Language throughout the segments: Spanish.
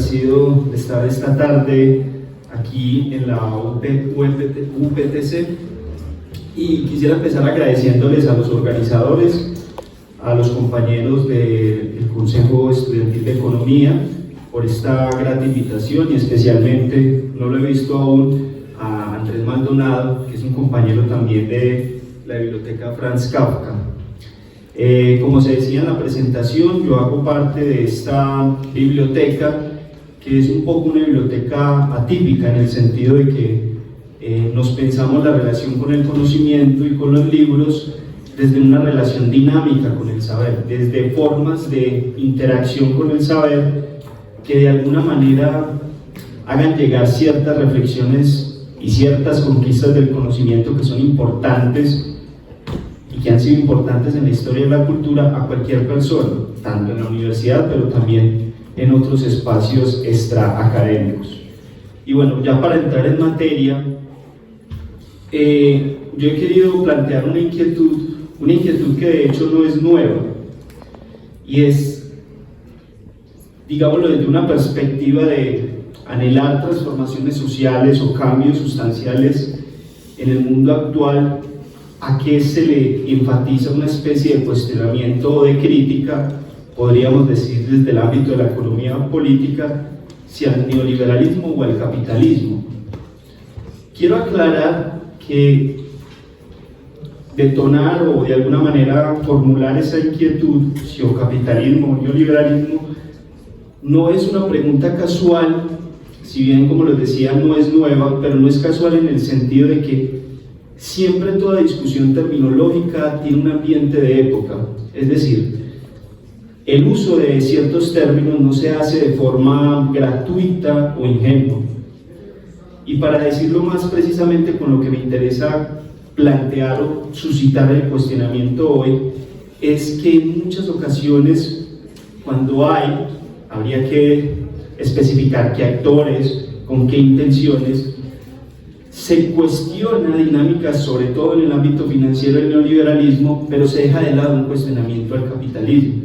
complacido de estar esta tarde aquí en la UPTC y quisiera empezar agradeciéndoles a los organizadores, a los compañeros del Consejo Estudiantil de Economía por esta grata invitación y especialmente, no lo he visto aún, a Andrés Maldonado, que es un compañero también de la Biblioteca Franz Kafka. Como se decía en la presentación, yo hago parte de esta biblioteca, que es un poco una biblioteca atípica en el sentido de que nos pensamos la relación con el conocimiento y con los libros desde una relación dinámica con el saber, desde formas de interacción con el saber que de alguna manera hagan llegar ciertas reflexiones y ciertas conquistas del conocimiento que son importantes y que han sido importantes en la historia de la cultura a cualquier persona, tanto en la universidad, pero también en otros espacios extraacadémicos. Y bueno, ya para entrar en materia, yo he querido plantear una inquietud que de hecho no es nueva, y es, digámoslo, desde una perspectiva de anhelar transformaciones sociales o cambios sustanciales en el mundo actual, a qué se le enfatiza una especie de cuestionamiento o de crítica, podríamos decir desde el ámbito de la economía política, si al neoliberalismo o al capitalismo. Quiero aclarar que detonar o de alguna manera formular esa inquietud, si o capitalismo o neoliberalismo, no es una pregunta casual, si bien como les decía no es nueva, pero no es casual en el sentido de que siempre toda discusión terminológica tiene un ambiente de época, es decir, el uso de ciertos términos no se hace de forma gratuita o ingenua. Y para decirlo más precisamente con lo que me interesa plantear o suscitar el cuestionamiento hoy, es que en muchas ocasiones, cuando habría que especificar qué actores, con qué intenciones, se cuestiona dinámicas, sobre todo en el ámbito financiero del neoliberalismo, pero se deja de lado un cuestionamiento al capitalismo.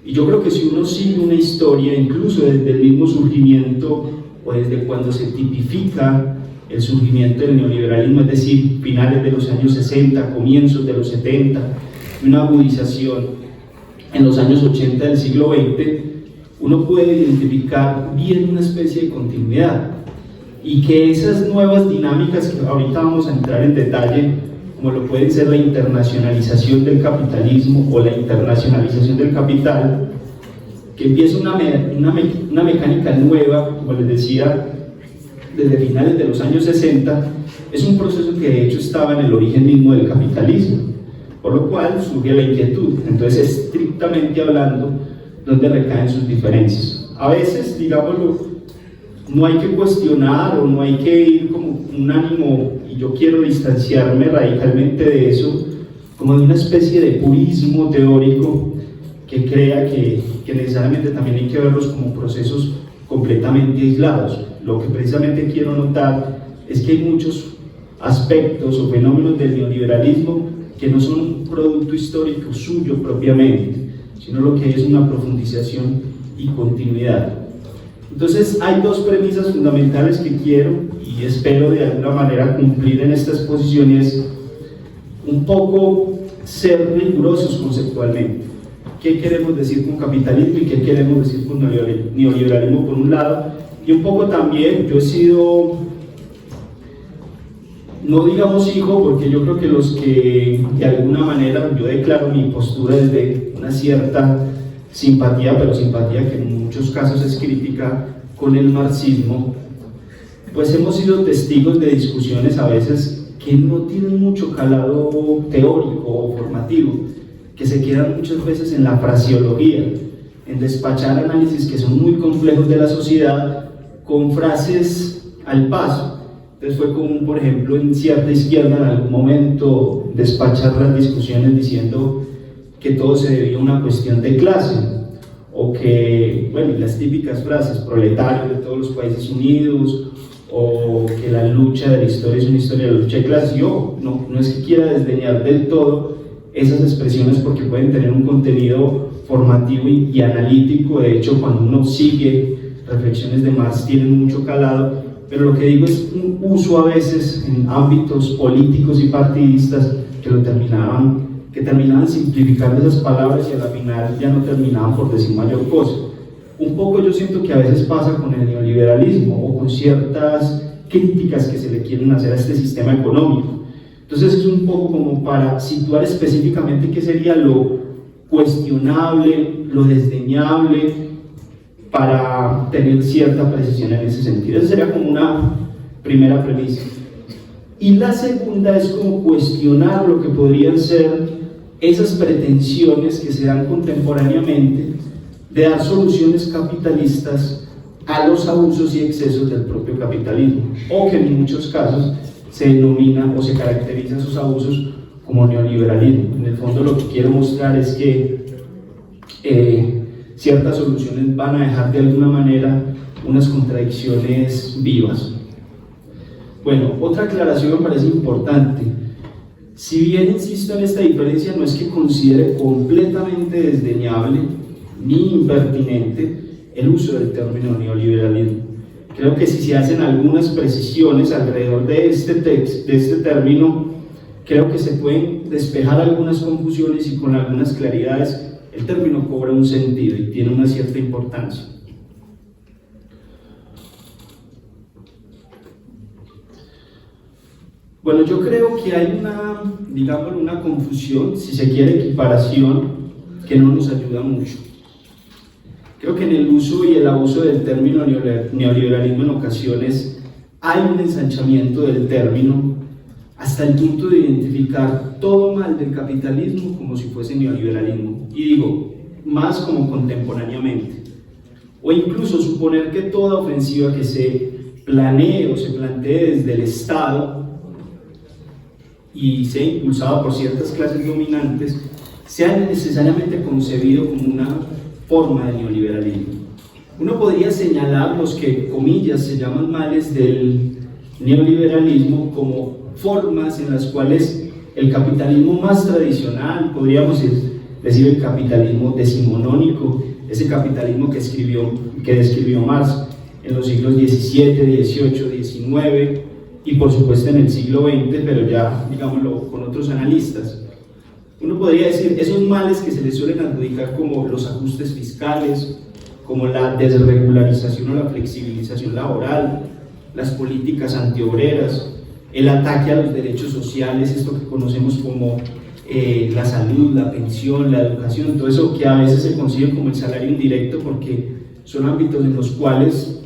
Y yo creo que si uno sigue una historia, incluso desde el mismo surgimiento o desde cuando se tipifica el surgimiento del neoliberalismo, es decir, finales de los años 60, comienzos de los 70, una agudización en los años 80 del siglo XX, uno puede identificar bien una especie de continuidad y que esas nuevas dinámicas que ahorita vamos a entrar en detalle, como lo pueden ser la internacionalización del capitalismo o la internacionalización del capital, que empieza una mecánica nueva, como les decía, desde finales de los años 60, es un proceso que de hecho estaba en el origen mismo del capitalismo, por lo cual surge la inquietud. Entonces, estrictamente hablando, ¿dónde recaen sus diferencias? A veces, digámoslo, no hay que cuestionar o no hay que ir como un ánimo, y yo quiero distanciarme radicalmente de eso, como de una especie de purismo teórico que crea que necesariamente también hay que verlos como procesos completamente aislados. Lo que precisamente quiero notar es que hay muchos aspectos o fenómenos del neoliberalismo que no son un producto histórico suyo propiamente, sino lo que hay es una profundización y continuidad. Entonces hay dos premisas fundamentales que quiero y espero de alguna manera cumplir en esta exposición, y es un poco ser rigurosos conceptualmente. ¿Qué queremos decir con capitalismo y qué queremos decir con neoliberalismo por un lado? Y un poco también, yo he sido, no digamos hijo, porque yo creo que los que de alguna manera, yo declaro mi postura desde una cierta simpatía, pero simpatía que en muchos casos es crítica con el marxismo, pues hemos sido testigos de discusiones a veces que no tienen mucho calado teórico o formativo, que se quedan muchas veces en la fraseología, en despachar análisis que son muy complejos de la sociedad con frases al paso. Entonces fue común, por ejemplo, en cierta izquierda en algún momento despachar las discusiones diciendo que todo se debía a una cuestión de clase, o que, bueno, las típicas frases, proletarios de todos los países unidos, o que la lucha de la historia es una historia de la lucha de clases. Yo no es que quiera desdeñar del todo esas expresiones porque pueden tener un contenido formativo y analítico. De hecho, cuando uno sigue reflexiones de Marx tienen mucho calado, pero lo que digo es un uso a veces en ámbitos políticos y partidistas que terminaban simplificando esas palabras y a la final ya no terminaban por decir mayor cosa. Un poco yo siento que a veces pasa con el neoliberalismo o con ciertas críticas que se le quieren hacer a este sistema económico. Entonces es un poco como para situar específicamente qué sería lo cuestionable, lo desdeñable, para tener cierta precisión en ese sentido. Esa sería como una primera premisa. Y la segunda es como cuestionar lo que podrían ser esas pretensiones que se dan contemporáneamente de dar soluciones capitalistas a los abusos y excesos del propio capitalismo, o que en muchos casos se denomina o se caracteriza esos abusos como neoliberalismo. En el fondo lo que quiero mostrar es que ciertas soluciones van a dejar de alguna manera unas contradicciones vivas. Bueno, otra aclaración me parece importante. Si bien insisto en esta diferencia, no es que considere completamente desdeñable ni impertinente el uso del término neoliberalismo. Creo que si se hacen algunas precisiones alrededor de este término, creo que se pueden despejar algunas confusiones y con algunas claridades el término cobra un sentido y tiene una cierta importancia. Bueno, yo creo que hay una confusión, si se quiere, equiparación, que no nos ayuda mucho. Creo que en el uso y el abuso del término neoliberalismo en ocasiones hay un ensanchamiento del término hasta el punto de identificar todo mal del capitalismo como si fuese neoliberalismo, y digo, más como contemporáneamente, o incluso suponer que toda ofensiva que se planee o se plantee desde el Estado y sea impulsada por ciertas clases dominantes, sea necesariamente concebido como una forma de neoliberalismo. Uno podría señalar los que, comillas, se llaman males del neoliberalismo como formas en las cuales el capitalismo más tradicional, podríamos decir el capitalismo decimonónico, ese capitalismo que describió Marx en los siglos XVII, XVIII, XIX y por supuesto en el siglo XX, pero ya digámoslo con otros analistas. Uno podría decir esos males que se les suelen adjudicar como los ajustes fiscales, como la desregularización o la flexibilización laboral, las políticas antiobreras, el ataque a los derechos sociales, esto que conocemos como la salud, la pensión, la educación, todo eso que a veces se consigue como el salario indirecto porque son ámbitos en los cuales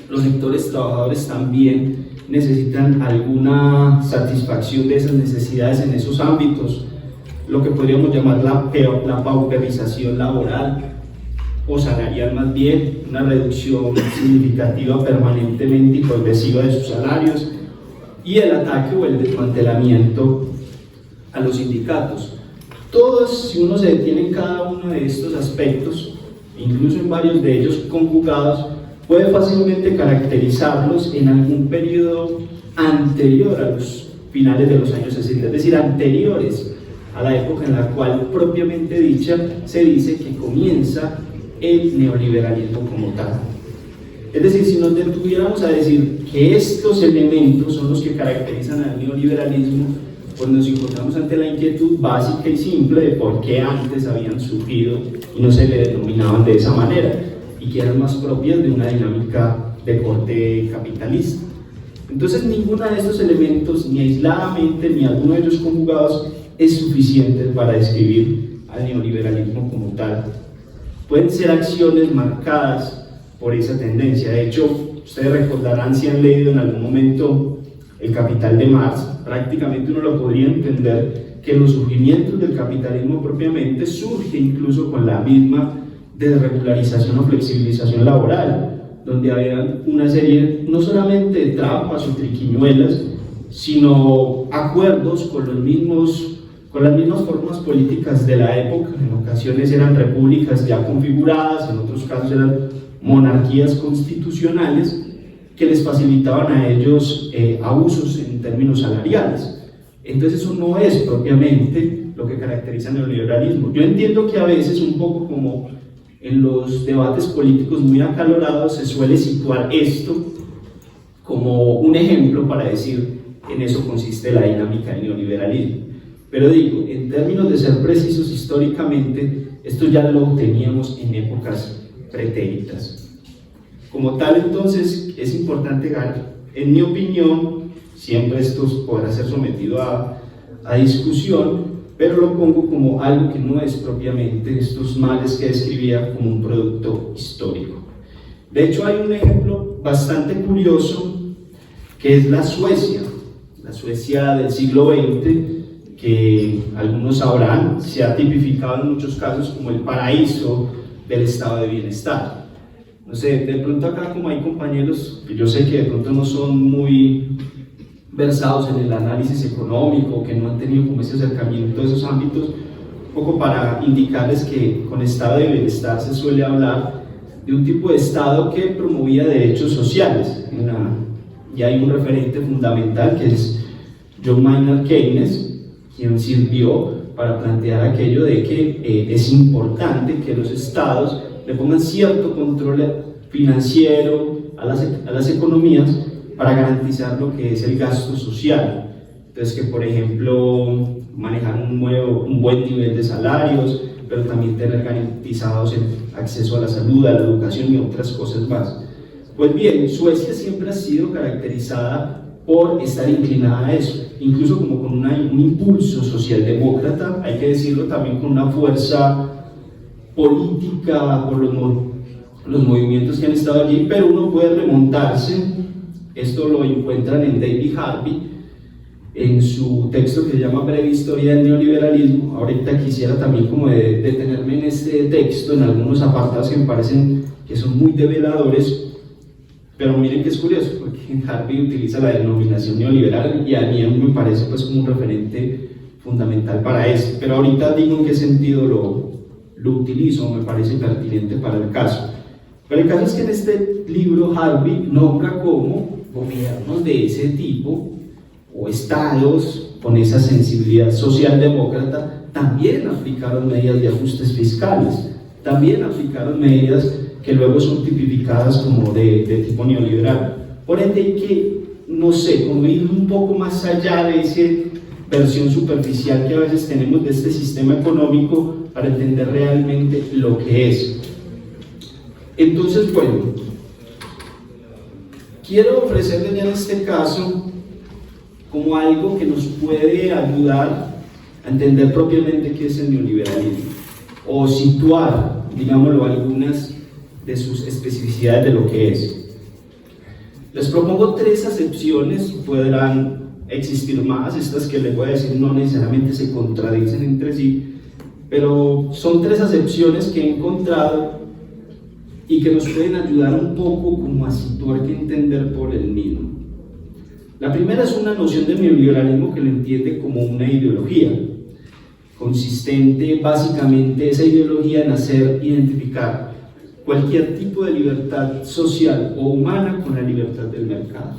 los sectores trabajadores también necesitan alguna satisfacción de esas necesidades en esos ámbitos, lo que podríamos llamar la pauperización laboral o salarial más bien, una reducción significativa permanentemente y progresiva de sus salarios, y el ataque o el desmantelamiento a los sindicatos. Todos, si uno se detiene en cada uno de estos aspectos, incluso en varios de ellos conjugados, puede fácilmente caracterizarlos en algún periodo anterior a los finales de los años 60, es decir, anteriores a la época en la cual propiamente dicha se dice que comienza el neoliberalismo como tal. Es decir, si nos detuviéramos a decir que estos elementos son los que caracterizan al neoliberalismo, pues nos encontramos ante la inquietud básica y simple de por qué antes habían surgido y no se le denominaban de esa manera, y que eran más propias de una dinámica de corte capitalista. Entonces, ninguno de estos elementos, ni aisladamente, ni alguno de ellos conjugados, es suficiente para describir al neoliberalismo como tal. Pueden ser acciones marcadas por esa tendencia. De hecho, ustedes recordarán, si han leído en algún momento El Capital de Marx, prácticamente uno lo podría entender que los surgimientos del capitalismo propiamente surge incluso con la misma desregularización o flexibilización laboral, donde había una serie no solamente de trampas o triquiñuelas, sino acuerdos con las mismas formas políticas de la época. En ocasiones eran repúblicas ya configuradas, en otros casos eran monarquías constitucionales que les facilitaban a ellos abusos en términos salariales. Entonces eso no es propiamente lo que caracteriza el neoliberalismo. Yo entiendo que a veces un poco como en los debates políticos muy acalorados se suele situar esto como un ejemplo para decir en eso consiste la dinámica del neoliberalismo. Pero digo, en términos de ser precisos históricamente, esto ya lo teníamos en épocas pretéritas. Como tal, entonces, es importante, en mi opinión, siempre esto podrá ser sometido a discusión, pero lo pongo como algo que no es propiamente estos males que describía como un producto histórico. De hecho, hay un ejemplo bastante curioso que es la Suecia del siglo XX, que algunos sabrán, se ha tipificado en muchos casos como el paraíso del estado de bienestar. No sé, de pronto acá como hay compañeros que yo sé que de pronto no son muy versados en el análisis económico, que no han tenido como ese acercamiento a esos ámbitos, un poco para indicarles que con estado de bienestar se suele hablar de un tipo de estado que promovía derechos sociales, y hay un referente fundamental que es John Maynard Keynes, quien sirvió para plantear aquello de que es importante que los estados le pongan cierto control financiero a las economías para garantizar lo que es el gasto social. Entonces, que por ejemplo manejar un buen nivel de salarios, pero también tener garantizados el acceso a la salud, a la educación y otras cosas más. Pues bien, Suecia siempre ha sido caracterizada por estar inclinada a eso, incluso como con un impulso socialdemócrata, hay que decirlo, también con una fuerza política por los movimientos que han estado allí, pero uno puede remontarse, esto lo encuentran en David Harvey, en su texto que se llama Breve Historia del Neoliberalismo. Ahorita quisiera también como detenerme en este texto, en algunos apartados que me parecen que son muy develadores. Pero miren que es curioso, porque Harvey utiliza la denominación neoliberal y a mí me parece pues como un referente fundamental para eso. Pero ahorita digo en qué sentido lo utilizo, me parece pertinente para el caso. Pero el caso es que en este libro Harvey nombra como gobiernos de ese tipo, o estados con esa sensibilidad socialdemócrata, también aplicaron medidas de ajustes fiscales, también aplicaron medidas que luego son tipificadas como de tipo neoliberal. Por ende hay que, no sé, como ir un poco más allá de esa versión superficial que a veces tenemos de este sistema económico para entender realmente lo que es. Entonces, bueno, quiero ofrecerles ya en este caso como algo que nos puede ayudar a entender propiamente qué es el neoliberalismo, o situar, digámoslo, algunas de sus especificidades de lo que es. Les propongo 3 acepciones, podrán existir más, estas que les voy a decir no necesariamente se contradicen entre sí, pero son 3 acepciones que he encontrado y que nos pueden ayudar un poco como a situar qué entender por el mismo. La primera es una noción del neoliberalismo que lo entiende como una ideología, consistente básicamente esa ideología en hacer identificar cualquier tipo de libertad social o humana con la libertad del mercado.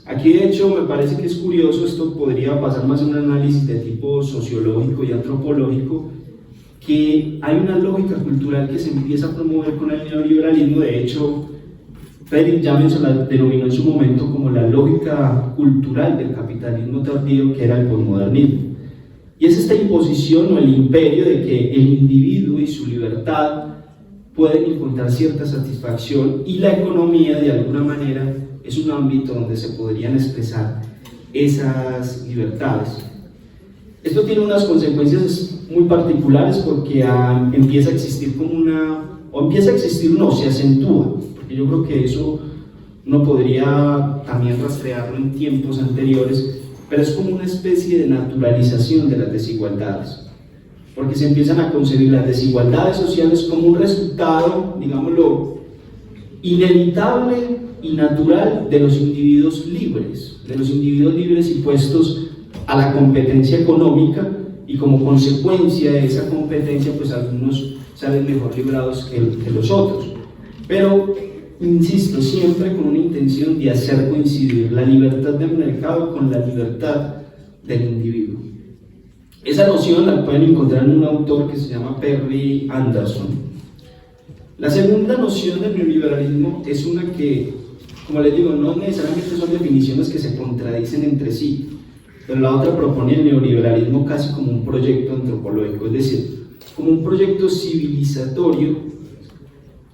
Aquí de hecho me parece que es curioso, esto podría pasar más en un análisis de tipo sociológico y antropológico, que hay una lógica cultural que se empieza a promover con el neoliberalismo. De hecho, Friedrich Jameson la denominó en su momento como la lógica cultural del capitalismo tardío, que era el posmodernismo. Y es esta imposición o el imperio de que el individuo y su libertad pueden encontrar cierta satisfacción, y la economía de alguna manera es un ámbito donde se podrían expresar esas libertades. Esto tiene unas consecuencias muy particulares porque empieza a existir se acentúa, porque yo creo que eso uno podría también rastrearlo en tiempos anteriores, pero es como una especie de naturalización de las desigualdades, porque se empiezan a concebir las desigualdades sociales como un resultado, digámoslo, inevitable y natural de los individuos libres y puestos a la competencia económica, y como consecuencia de esa competencia, pues algunos salen mejor librados que los otros. Pero, insisto, siempre con una intención de hacer coincidir la libertad del mercado con la libertad del individuo. Esa noción la pueden encontrar en un autor que se llama Perry Anderson. La segunda noción del neoliberalismo es una que, como les digo, no necesariamente son definiciones que se contradicen entre sí, pero la otra propone el neoliberalismo casi como un proyecto antropológico, es decir, como un proyecto civilizatorio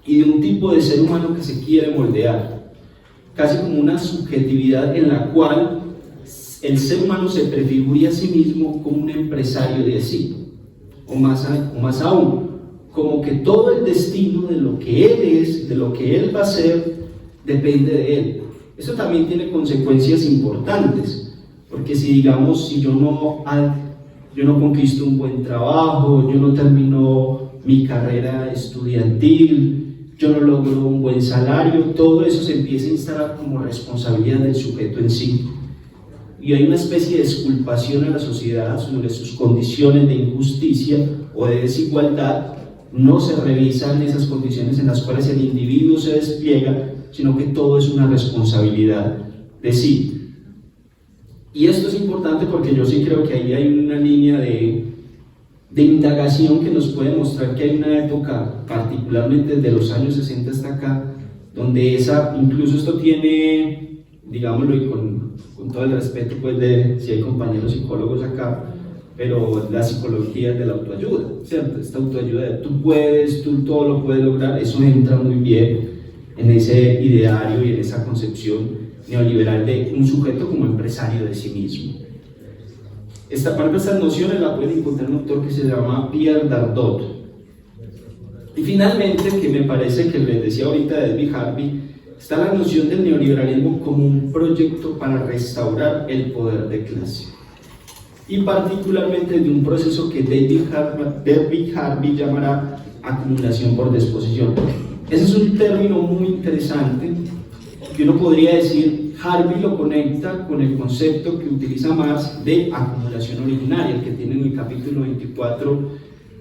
y de un tipo de ser humano que se quiere moldear, casi como una subjetividad en la cual el ser humano se prefigura a sí mismo como un empresario de sí, o más aún, como que todo el destino de lo que él es, de lo que él va a ser, depende de él. Eso también tiene consecuencias importantes, porque si digamos, si yo no conquisto un buen trabajo, yo no termino mi carrera estudiantil, yo no logro un buen salario, todo eso se empieza a instalar como responsabilidad del sujeto en sí. Y hay una especie de exculpación a la sociedad sobre sus condiciones de injusticia o de desigualdad. No se revisan esas condiciones en las cuales el individuo se despliega, sino que todo es una responsabilidad de sí. Y esto es importante porque yo sí creo que ahí hay una línea de indagación que nos puede mostrar que hay una época, particularmente desde los años 60 hasta acá, donde incluso esto tiene, digámoslo, y con todo el respeto pues de si hay compañeros psicólogos acá, pero la psicología de la autoayuda, ¿cierto? Esta autoayuda de tú puedes, tú todo lo puedes lograr, eso entra muy bien en ese ideario y en esa concepción neoliberal de un sujeto como empresario de sí mismo. Estas nociones la pueden encontrar en un autor que se llama Pierre Dardot. Y finalmente, que me parece que les decía ahorita de David Harvey, está la noción del neoliberalismo como un proyecto para restaurar el poder de clase. Y particularmente de un proceso que David Harvey llamará acumulación por disposición. Ese es un término muy interesante que uno podría decir, Harvey lo conecta con el concepto que utiliza Marx de acumulación originaria, el que tiene en el capítulo 24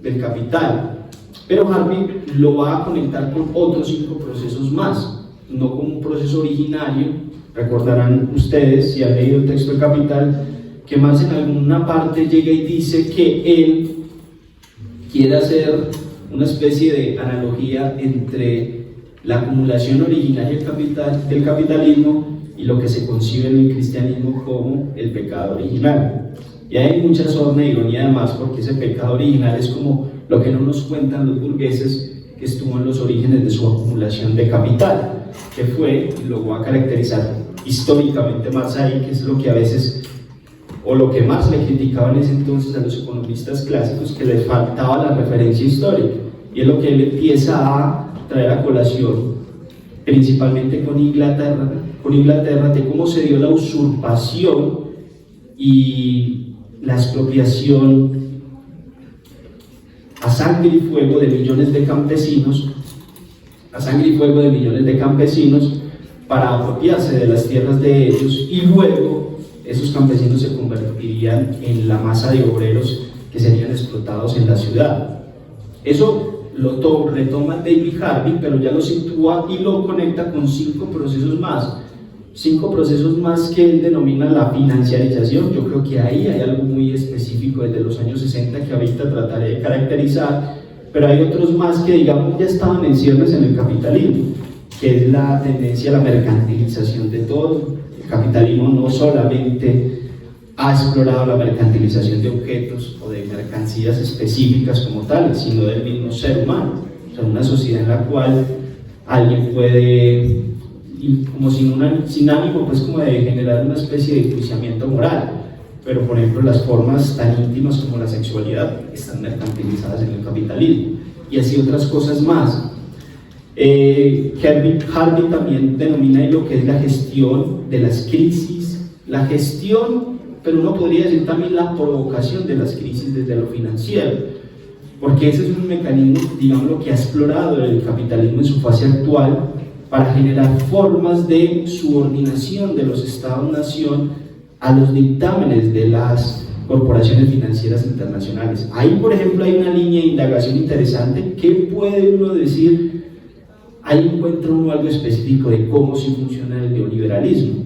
del Capital. Pero Harvey lo va a conectar con otros 5 procesos más, no como un proceso originario. Recordarán ustedes, si han leído el texto del Capital, que Marx en alguna parte llega y dice que él quiere hacer una especie de analogía entre la acumulación originaria del capitalismo y lo que se concibe en el cristianismo como el pecado original. Y hay mucha sorna e ironía además, porque ese pecado original es como lo que no nos cuentan los burgueses, que estuvo en los orígenes de su acumulación de capital, que fue, y lo voy a caracterizar históricamente Marx ahí, que es lo que a veces, o lo que más le criticaba en ese entonces a los economistas clásicos, que les faltaba la referencia histórica, y es lo que él empieza a traer a colación, principalmente con Inglaterra, de cómo se dio la usurpación y la expropiación a sangre y fuego de millones de campesinos, para apropiarse de las tierras de ellos, y luego esos campesinos se convertirían en la masa de obreros que serían explotados en la ciudad. Eso lo retoma David Harvey, pero ya lo sitúa y lo conecta con 5 procesos más que él denomina la financiarización. Yo creo que ahí hay algo muy específico desde los años 60 que ahorita trataré de caracterizar, pero hay otros más que digamos ya estaban en ciernes en el capitalismo, que es la tendencia a la mercantilización de todo. El capitalismo no solamente ha explorado la mercantilización de objetos o de mercancías específicas como tales, sino del mismo ser humano. O sea, una sociedad en la cual alguien puede, como sin ánimo pues como de generar una especie de enjuiciamiento moral, pero por ejemplo las formas tan íntimas como la sexualidad están mercantilizadas en el capitalismo, y así otras cosas más. Harvey también denomina lo que es la gestión de las crisis, pero uno podría decir también la provocación de las crisis desde lo financiero, porque ese es un mecanismo, digamos, lo que ha explorado el capitalismo en su fase actual para generar formas de subordinación de los estados-nación a los dictámenes de las corporaciones financieras internacionales. Ahí, por ejemplo, hay una línea de indagación interesante. ¿Qué puede uno decir? Ahí encuentra uno algo específico de cómo sí funciona el neoliberalismo,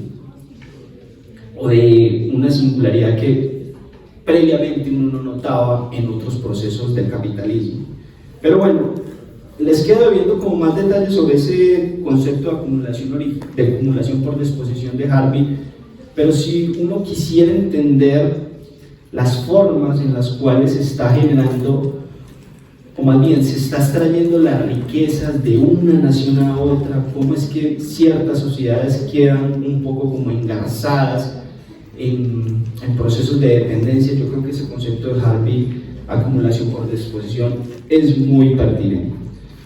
o de una singularidad que previamente uno no notaba en otros procesos del capitalismo. Pero bueno, les quedo viendo como más detalles sobre ese concepto de acumulación por disposición de Harvey, pero si uno quisiera entender las formas en las cuales se está generando, o más bien se está extrayendo las riquezas de una nación a otra, cómo es que ciertas sociedades quedan un poco como engarzadas en procesos de dependencia, yo creo que ese concepto de Harvey, acumulación por disposición, es muy pertinente.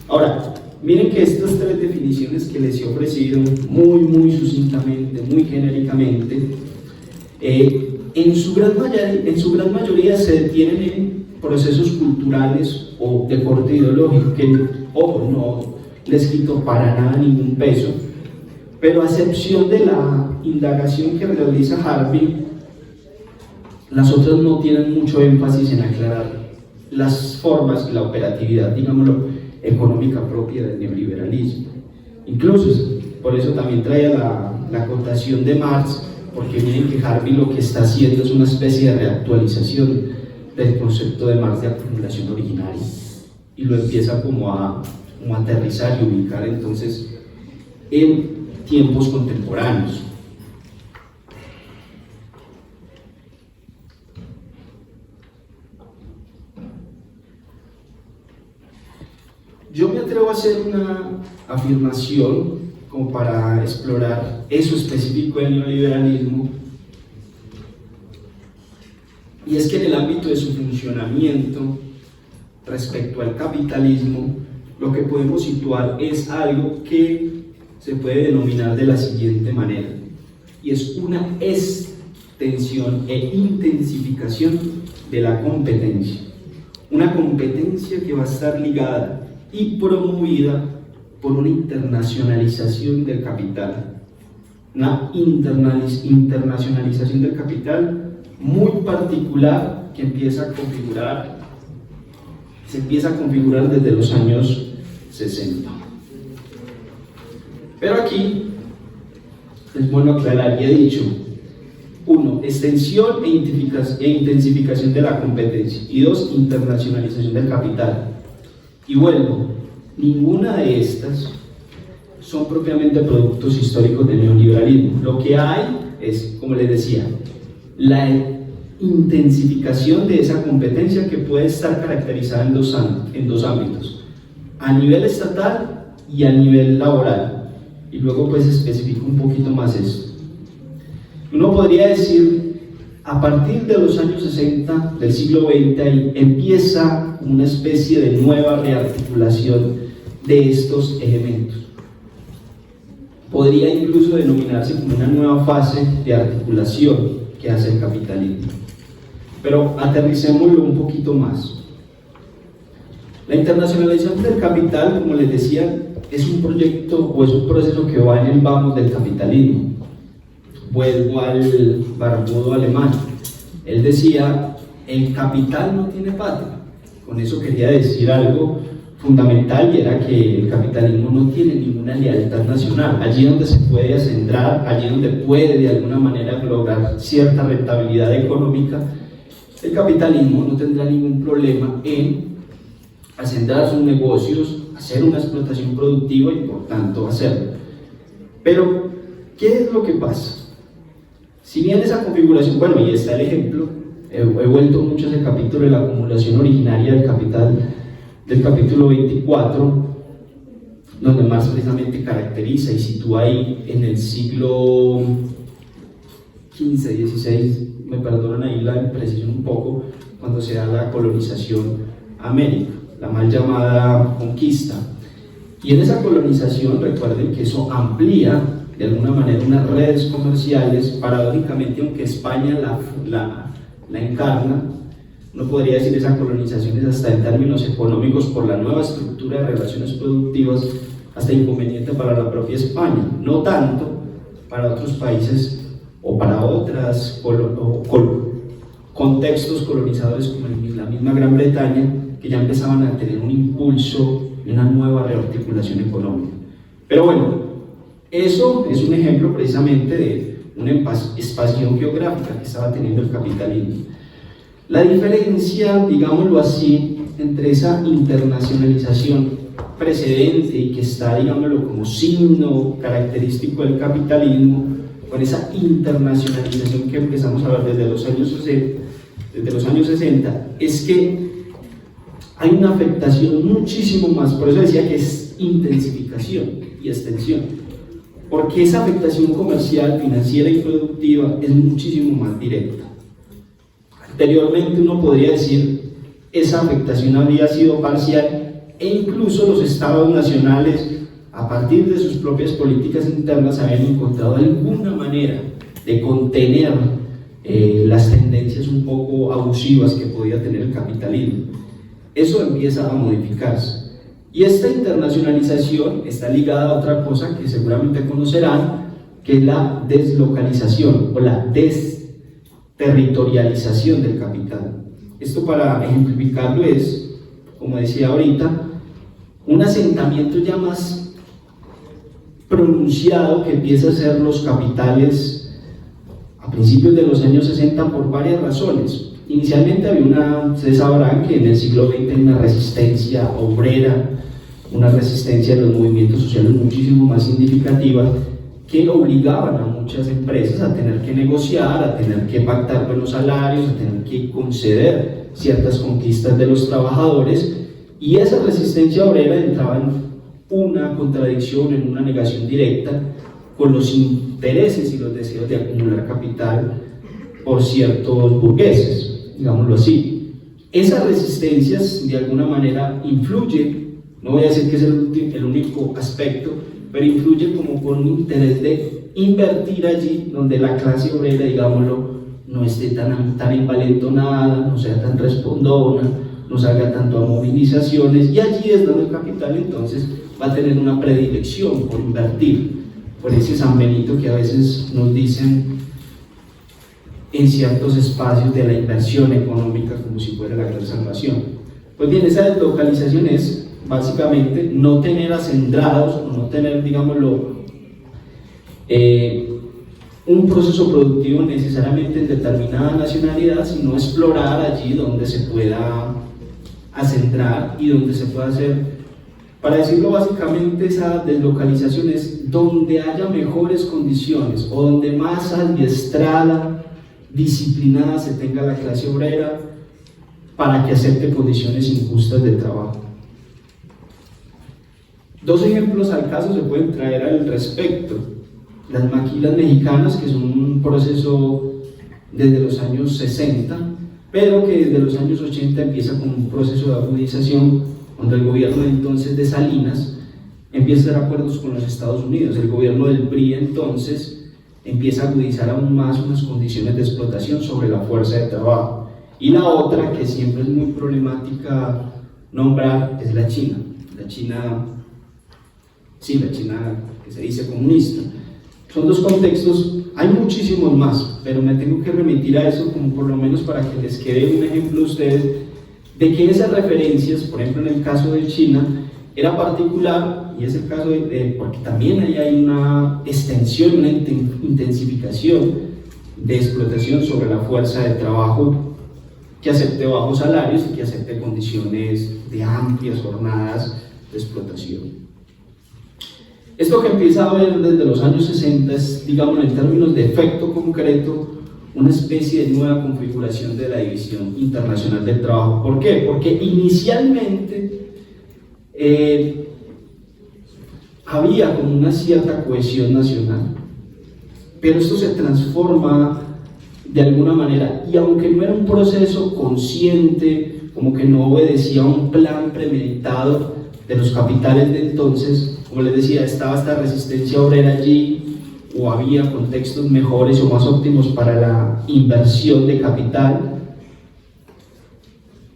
Ahora, miren que estas tres definiciones que les he ofrecido muy sucintamente, muy genéricamente, en su gran mayoría se detienen en procesos culturales o de corte ideológico, que, ojo, no les quito para nada ningún peso, pero a excepción de la indagación que realiza Harvey, las otras no tienen mucho énfasis en aclarar las formas, la operatividad, digámoslo, económica propia del neoliberalismo. Incluso, por eso también traía la acotación de Marx, porque miren que Harvey lo que está haciendo es una especie de reactualización del concepto de Marx de acumulación originaria, y lo empieza como a aterrizar y ubicar entonces en tiempos contemporáneos. Yo me atrevo a hacer una afirmación como para explorar eso específico del neoliberalismo, y es que en el ámbito de su funcionamiento respecto al capitalismo, lo que podemos situar es algo que se puede denominar de la siguiente manera, y es una extensión e intensificación de la competencia, una competencia que va a estar ligada y promovida por una internacionalización del capital, una internacionalización del capital muy particular que se empieza a configurar desde los años 60. Pero aquí es bueno aclarar, y he dicho, 1. Extensión e intensificación de la competencia, y 2. Internacionalización del capital. Y vuelvo, ninguna de estas son propiamente productos históricos del neoliberalismo. Lo que hay es, como les decía, la intensificación de esa competencia, que puede estar caracterizada en dos ámbitos, a nivel estatal y a nivel laboral, y luego pues especifico un poquito más eso. Uno podría decir, a partir de los años 60 del siglo XX, ahí empieza una especie de nueva rearticulación de estos elementos. Podría incluso denominarse como una nueva fase de articulación que hace el capitalismo. Pero aterricémoslo un poquito más. La internacionalización del capital, como les decía, es un proyecto o es un proceso que va en el vamos del capitalismo. Vuelvo al barbudo alemán. Él decía, el capital no tiene patria. Con eso quería decir algo fundamental, y era que el capitalismo no tiene ninguna lealtad nacional. Allí donde se puede ascender, allí donde puede de alguna manera lograr cierta rentabilidad económica, el capitalismo no tendrá ningún problema en ascender sus negocios, hacer una explotación productiva y por tanto hacerlo. Pero, ¿qué es lo que pasa? Si bien esa configuración, bueno, y está el ejemplo, he vuelto mucho a ese capítulo de la acumulación originaria del capital, del capítulo 24, donde Marx precisamente caracteriza y sitúa ahí en el siglo XV, XVI, me perdonan ahí la imprecisión un poco, cuando se da la colonización a América, la mal llamada conquista. Y en esa colonización, recuerden que eso amplía de alguna manera unas redes comerciales. Paradójicamente, aunque España la encarna, no podría decir esa colonización es hasta en términos económicos, por la nueva estructura de relaciones productivas, hasta inconveniente para la propia España, no tanto para otros países o para otros contextos colonizadores como la misma Gran Bretaña, que ya empezaban a tener un impulso y una nueva rearticulación económica. Pero bueno, eso es un ejemplo precisamente de una expansión geográfica que estaba teniendo el capitalismo. La diferencia, digámoslo así, entre esa internacionalización precedente y que está, digámoslo, como signo característico del capitalismo, con esa internacionalización que empezamos a ver desde los años 60, es que hay una afectación muchísimo más, por eso decía que es intensificación y extensión, porque esa afectación comercial, financiera y productiva es muchísimo más directa. Anteriormente uno podría decir esa afectación habría sido parcial e incluso los estados nacionales, a partir de sus propias políticas internas, habían encontrado alguna manera de contener las tendencias un poco abusivas que podía tener el capitalismo. Eso empieza a modificarse. Y esta internacionalización está ligada a otra cosa que seguramente conocerán, que es la deslocalización o la desterritorialización del capital. Esto, para ejemplificarlo, es, como decía ahorita, un asentamiento ya más pronunciado que empieza a ser los capitales a principios de los años 60 por varias razones. Inicialmente ustedes sabrán que en el siglo XX hay una resistencia obrera, una resistencia de los movimientos sociales muchísimo más significativa, que obligaban a muchas empresas a tener que negociar, a tener que pactar buenos salarios, a tener que conceder ciertas conquistas de los trabajadores, y esa resistencia obrera entraba en una contradicción, en una negación directa con los intereses y los deseos de acumular capital por ciertos burgueses, digámoslo así. Esas resistencias de alguna manera influyen, no voy a decir que es el único aspecto, pero influye como con un interés de invertir allí donde la clase obrera, digámoslo, no esté tan envalentonada, no sea tan respondona, no salga tanto a movilizaciones, y allí es donde el capital entonces va a tener una predilección por invertir, por ese San Benito que a veces nos dicen en ciertos espacios de la inversión económica como si fuera la gran salvación. Pues bien, esa deslocalización es básicamente no tener acendrados o no tener, digámoslo, un proceso productivo necesariamente en determinada nacionalidad, sino explorar allí donde se pueda acentrar y donde se pueda hacer, para decirlo básicamente, esa deslocalización es donde haya mejores condiciones o donde más adiestrada, disciplinada se tenga la clase obrera para que acepte condiciones injustas de trabajo. Dos ejemplos al caso se pueden traer al respecto. Las maquilas mexicanas, que son un proceso desde los años 60, pero que desde los años 80 empieza con un proceso de agudización, cuando el gobierno entonces de Salinas empieza a hacer acuerdos con los Estados Unidos. El gobierno del PRI entonces empieza a agudizar aún más unas condiciones de explotación sobre la fuerza de trabajo. Y la otra, que siempre es muy problemática nombrar, es la China. La China que se dice comunista. Son dos contextos, hay muchísimos más, pero me tengo que remitir a eso como por lo menos para que les quede un ejemplo a ustedes de que esas referencias, por ejemplo en el caso de China, era particular, y es el caso porque también ahí hay una extensión, una intensificación de explotación sobre la fuerza de trabajo que acepte bajos salarios y que acepte condiciones de amplias jornadas de explotación. Esto que empieza a ver desde los años 60 es, digamos, en términos de efecto concreto, una especie de nueva configuración de la División Internacional del Trabajo. ¿Por qué? Porque inicialmente había como una cierta cohesión nacional, pero esto se transforma de alguna manera, y aunque no era un proceso consciente, como que no obedecía a un plan premeditado de los capitales de entonces, como les decía, estaba esta resistencia obrera allí, o había contextos mejores o más óptimos para la inversión de capital,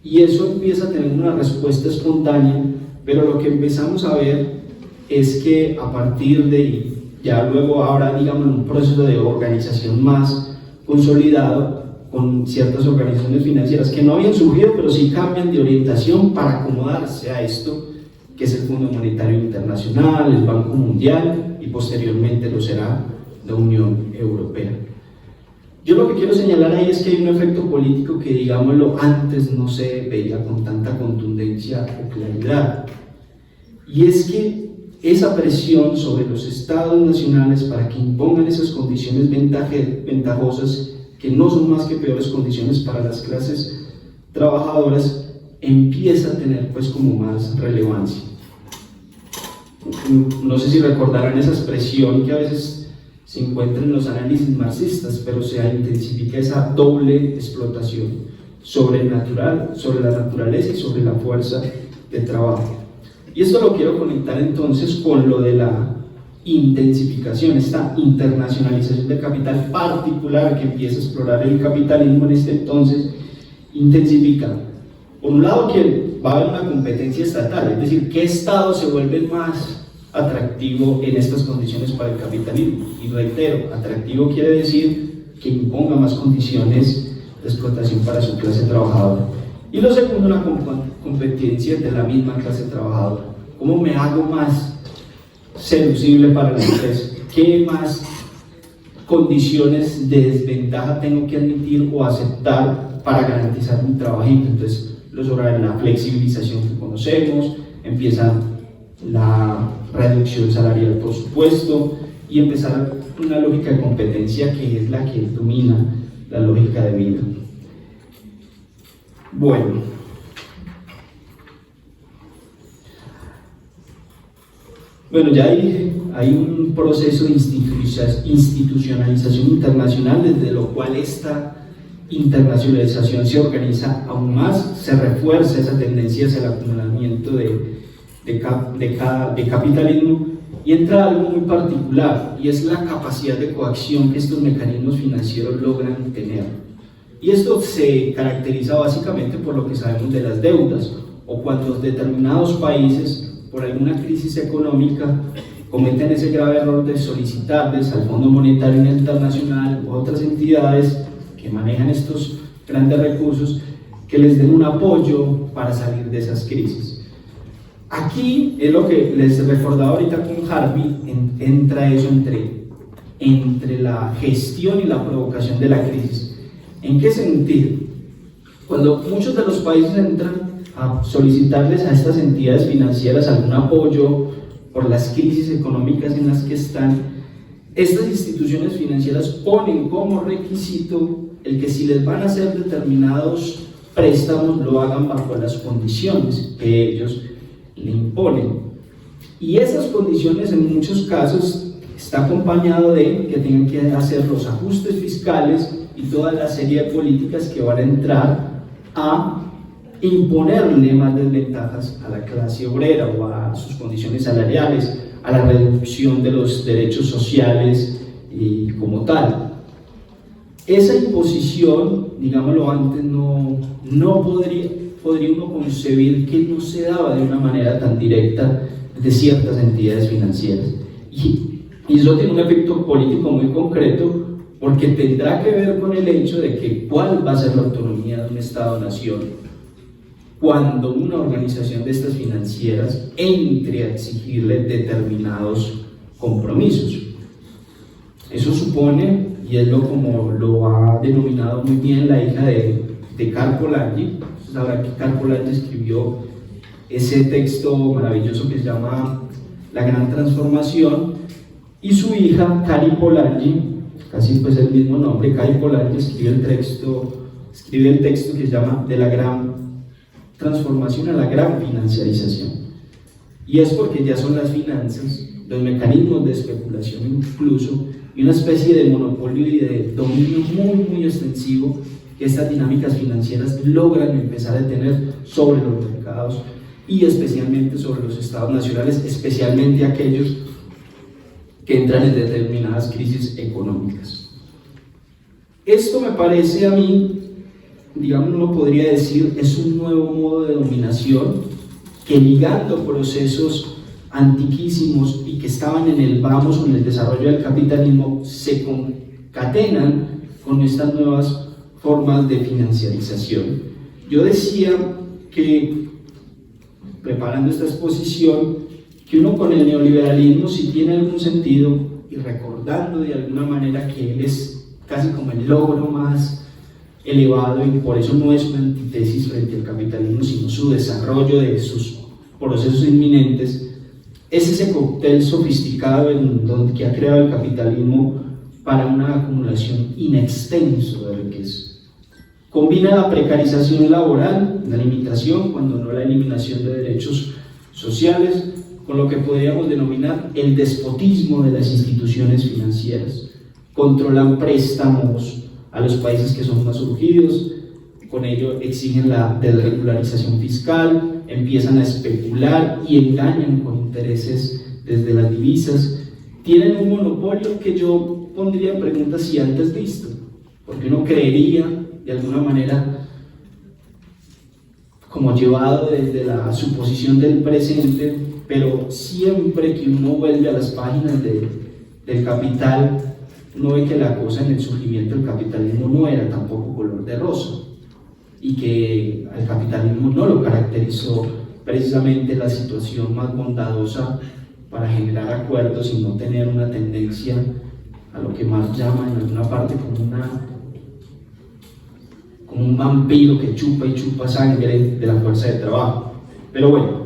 y eso empieza a tener una respuesta espontánea, pero lo que empezamos a ver es que a partir de, ya luego ahora digamos un proceso de organización más consolidado, con ciertas organizaciones financieras que no habían surgido, pero sí cambian de orientación para acomodarse a esto, que es el Fondo Monetario Internacional, el Banco Mundial, y posteriormente lo será la Unión Europea. Yo lo que quiero señalar ahí es que hay un efecto político que, digámoslo, antes no se veía con tanta contundencia o claridad, y es que esa presión sobre los estados nacionales para que impongan esas condiciones ventajosas, que no son más que peores condiciones para las clases trabajadoras, empieza a tener pues como más relevancia. No sé si recordarán esa expresión que a veces se encuentra en los análisis marxistas, pero se intensifica esa doble explotación sobre la naturaleza y sobre la fuerza de trabajo. Y esto lo quiero conectar entonces con lo de la intensificación, esta internacionalización del capital particular que empieza a explorar el capitalismo en este entonces, intensifica. Por un lado, que va a haber una competencia estatal, es decir, ¿qué estado se vuelve más atractivo en estas condiciones para el capitalismo? Y reitero, atractivo quiere decir que imponga más condiciones de explotación para su clase trabajadora. Y lo segundo, una competencia de la misma clase trabajadora. ¿Cómo me hago más seducible para la empresa? ¿Qué más condiciones de desventaja tengo que admitir o aceptar para garantizar mi trabajito? Entonces, los horarios, la flexibilización que conocemos, empieza la reducción salarial, por supuesto, y empezar una lógica de competencia que es la que domina la lógica de vida. Bueno, ya dije, hay un proceso de institucionalización internacional, desde lo cual esta internacionalización se organiza aún más, se refuerza esa tendencia hacia el acumulamiento de capitalismo, y entra algo muy particular, y es la capacidad de coacción que estos mecanismos financieros logran tener. Y esto se caracteriza básicamente por lo que sabemos de las deudas, o cuando determinados países, por alguna crisis económica, cometen ese grave error de solicitarles al Fondo Monetario Internacional u otras entidades que manejan estos grandes recursos, que les den un apoyo para salir de esas crisis. Aquí es lo que les recordaba ahorita con Harvey, entra eso entre la gestión y la provocación de la crisis. ¿En qué sentido? Cuando muchos de los países entran a solicitarles a estas entidades financieras algún apoyo por las crisis económicas en las que están, estas instituciones financieras ponen como requisito el que si les van a hacer determinados préstamos lo hagan bajo las condiciones que ellos le imponen. Y esas condiciones en muchos casos está acompañado de que tengan que hacer los ajustes fiscales y toda la serie de políticas que van a entrar a imponerle más desventajas a la clase obrera o a sus condiciones salariales, a la reducción de los derechos sociales y como tal. Esa imposición, digámoslo antes, no podría uno concebir que no se daba de una manera tan directa de ciertas entidades financieras. Y eso tiene un efecto político muy concreto, porque tendrá que ver con el hecho de que cuál va a ser la autonomía de un Estado-nación cuando una organización de estas financieras entre a exigirle determinados compromisos. Eso supone, y es como lo ha denominado muy bien la hija de Karl Polanyi. Sabrá que Karl Polanyi escribió ese texto maravilloso que se llama La Gran Transformación, y su hija Kari Polanyi, casi pues el mismo nombre, Kari Polanyi, escribe el texto que se llama De la Gran Transformación a la Gran Financiarización. Y es porque ya son las finanzas, los mecanismos de especulación incluso, y una especie de monopolio y de dominio muy, muy extensivo que estas dinámicas financieras logran empezar a tener sobre los mercados y especialmente sobre los estados nacionales, especialmente aquellos que entran en determinadas crisis económicas. Esto me parece a mí, digamos, uno podría decir, es un nuevo modo de dominación que, ligando procesos antiquísimos y que estaban en el vamos o en el desarrollo del capitalismo, se concatenan con estas nuevas formas de financiarización. Yo decía que, preparando esta exposición, que uno con el neoliberalismo, si tiene algún sentido, y recordando de alguna manera que él es casi como el logro más elevado, y por eso no es una antítesis frente al capitalismo, sino su desarrollo de sus procesos inminentes, es ese cóctel sofisticado que ha creado el capitalismo para una acumulación inextenso de riqueza. Combina la precarización laboral, la limitación, cuando no la eliminación de derechos sociales, con lo que podríamos denominar el despotismo de las instituciones financieras. Controlan préstamos a los países que son más surgidos, con ello exigen la desregularización fiscal, empiezan a especular y engañan con intereses desde las divisas. Tienen un monopolio que yo pondría en pregunta si antes visto, porque uno creería de alguna manera, como llevado desde la suposición del presente, pero siempre que uno vuelve a las páginas del Capital, uno ve que la cosa en el surgimiento del capitalismo no era tampoco color de rosa, y que al capitalismo no lo caracterizó precisamente la situación más bondadosa para generar acuerdos y no tener una tendencia a lo que Marx llama en alguna parte como un vampiro que chupa y chupa sangre de la fuerza de trabajo. Pero bueno,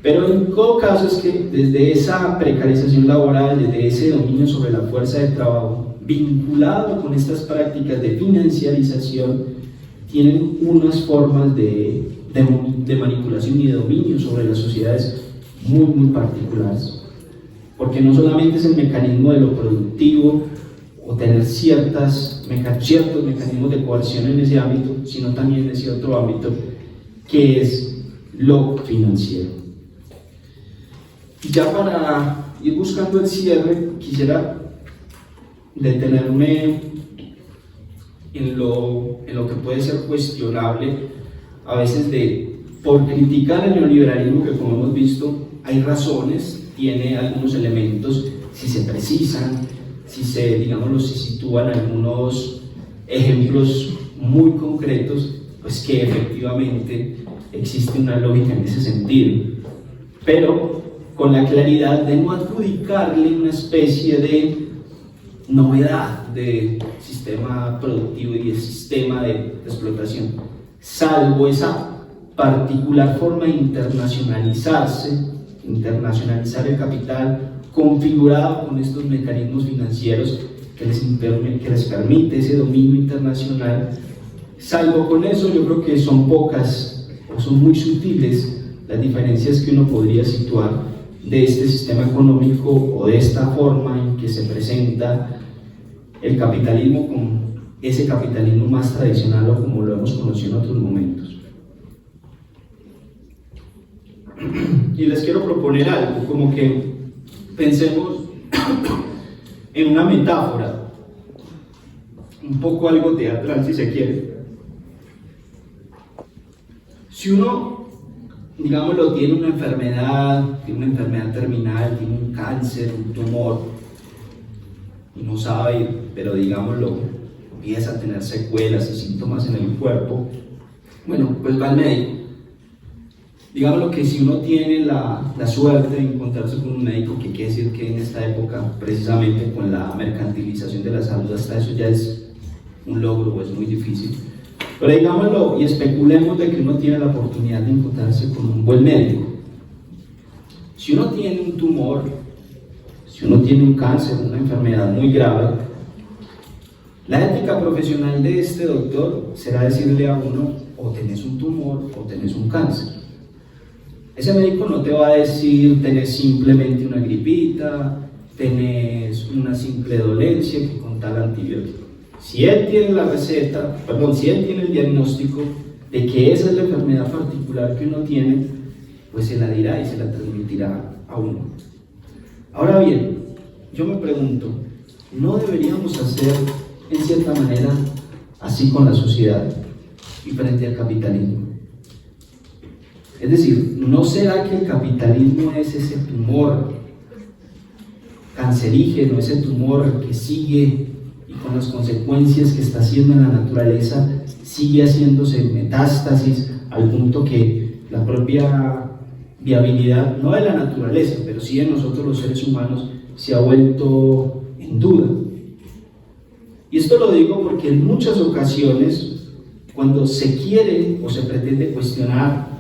en todo caso es que desde esa precarización laboral, desde ese dominio sobre la fuerza de trabajo, vinculado con estas prácticas de financiarización, tienen unas formas de manipulación y de dominio sobre las sociedades muy particulares, porque no solamente es el mecanismo de lo productivo o tener ciertos mecanismos de coerción en ese ámbito, sino también en ese otro ámbito que es lo financiero. Y ya para ir buscando el cierre, quisiera detenerme en lo que puede ser cuestionable a veces por criticar el neoliberalismo, que como hemos visto hay razones, tiene algunos elementos, si se precisan, si se sitúan algunos ejemplos muy concretos, pues que efectivamente existe una lógica en ese sentido, pero con la claridad de no adjudicarle una especie de novedad de sistema productivo y de sistema de explotación, salvo esa particular forma de internacionalizar el capital, configurado con estos mecanismos financieros que les permite ese dominio internacional. Salvo con eso, yo creo que son pocas o son muy sutiles las diferencias que uno podría situar de este sistema económico o de esta forma en que se presenta el capitalismo con ese capitalismo más tradicional o como lo hemos conocido en otros momentos. Y les quiero proponer algo, como que pensemos en una metáfora, un poco algo teatral si se quiere. Si uno, digámoslo, tiene una enfermedad terminal, tiene un cáncer, un tumor, y no sabe, pero digámoslo, empieza a tener secuelas y síntomas en el cuerpo, bueno, pues va al médico. Digámoslo que si uno tiene la suerte de encontrarse con un médico, que quiere decir que en esta época, precisamente con la mercantilización de la salud, hasta eso ya es un logro o es muy difícil. Pero digámoslo y especulemos de que uno tiene la oportunidad de encontrarse con un buen médico. Si uno tiene un tumor, si uno tiene un cáncer, una enfermedad muy grave, la ética profesional de este doctor será decirle a uno: o tenés un tumor o tenés un cáncer. Ese médico no te va a decir: tenés simplemente una gripita, tenés una simple dolencia que con tal antibiótico. Si él tiene si él tiene el diagnóstico de que esa es la enfermedad particular que uno tiene, pues se la dirá y se la transmitirá a uno. Ahora bien, yo me pregunto, ¿no deberíamos hacer en cierta manera así con la sociedad y frente al capitalismo? Es decir, ¿no será que el capitalismo es ese tumor cancerígeno, ese tumor que sigue y con las consecuencias que está haciendo en la naturaleza sigue haciéndose metástasis al punto que la propia viabilidad, no de la naturaleza, pero sí de nosotros los seres humanos, se ha vuelto en duda? Y esto lo digo porque en muchas ocasiones, cuando se quiere o se pretende cuestionar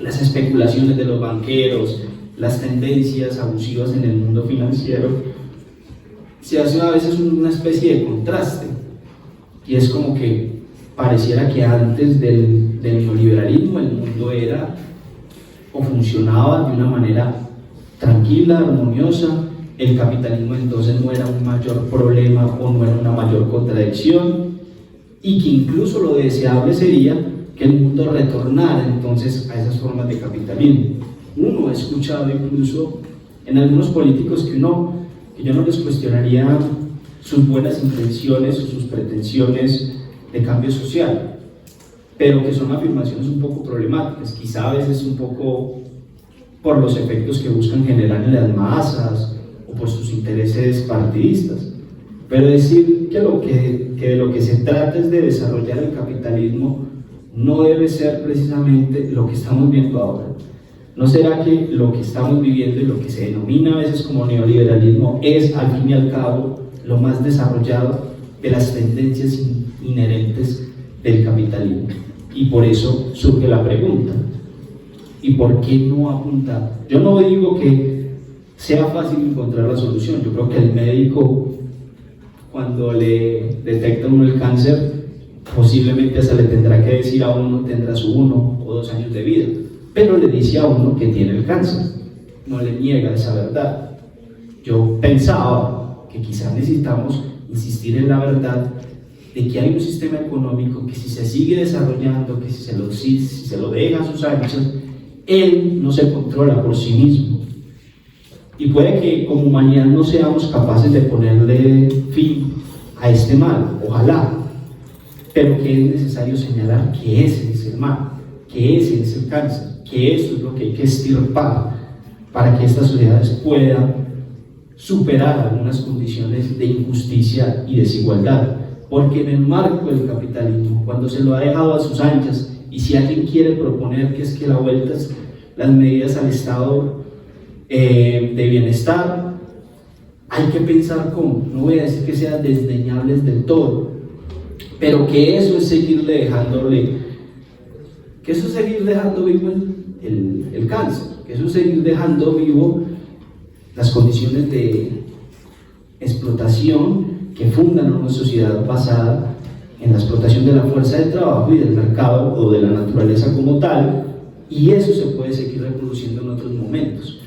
las especulaciones de los banqueros, las tendencias abusivas en el mundo financiero, se hace a veces una especie de contraste, y es como que pareciera que antes del neoliberalismo el mundo era o funcionaba de una manera tranquila, armoniosa, el capitalismo entonces no era un mayor problema o no era una mayor contradicción, y que incluso lo deseable sería que el mundo retornara entonces a esas formas de capitalismo. Uno ha escuchado incluso en algunos políticos que yo no les cuestionaría sus buenas intenciones o sus pretensiones de cambio social, pero que son afirmaciones un poco problemáticas, quizá a veces un poco por los efectos que buscan generar en las masas o por sus intereses partidistas. Pero decir que de lo que se trata es de desarrollar el capitalismo no debe ser precisamente lo que estamos viendo ahora. ¿No será que lo que estamos viviendo y lo que se denomina a veces como neoliberalismo es al fin y al cabo lo más desarrollado de las tendencias inherentes del capitalismo? Y por eso surge la pregunta: ¿y por qué no apuntar? Yo no digo que sea fácil encontrar la solución. Yo creo que el médico, cuando le detecta a uno el cáncer, posiblemente hasta le tendrá que decir a uno, tendrá su 1 o 2 años de vida, pero le dice a uno que tiene el cáncer, no le niega esa verdad. Yo pensaba que quizás necesitamos insistir en la verdad de que hay un sistema económico que si se sigue desarrollando, que si se lo deja a sus anchas, él no se controla por sí mismo. Y puede que como humanidad no seamos capaces de ponerle fin a este mal, ojalá, pero que es necesario señalar que ese es el mal, que ese es el cáncer, que eso es lo que hay que extirpar para que estas sociedades puedan superar algunas condiciones de injusticia y desigualdad. Porque en el marco del capitalismo, cuando se lo ha dejado a sus anchas, y si alguien quiere proponer que es que la vuelta es las medidas al estado de bienestar, hay que pensar cómo. No voy a decir que sean desdeñables del todo, pero que eso es seguirle dejando vivo el cáncer, que eso es seguir dejando vivo las condiciones de explotación que fundan una sociedad basada en la explotación de la fuerza de trabajo y del mercado o de la naturaleza como tal, y eso se puede seguir reproduciendo en otros momentos.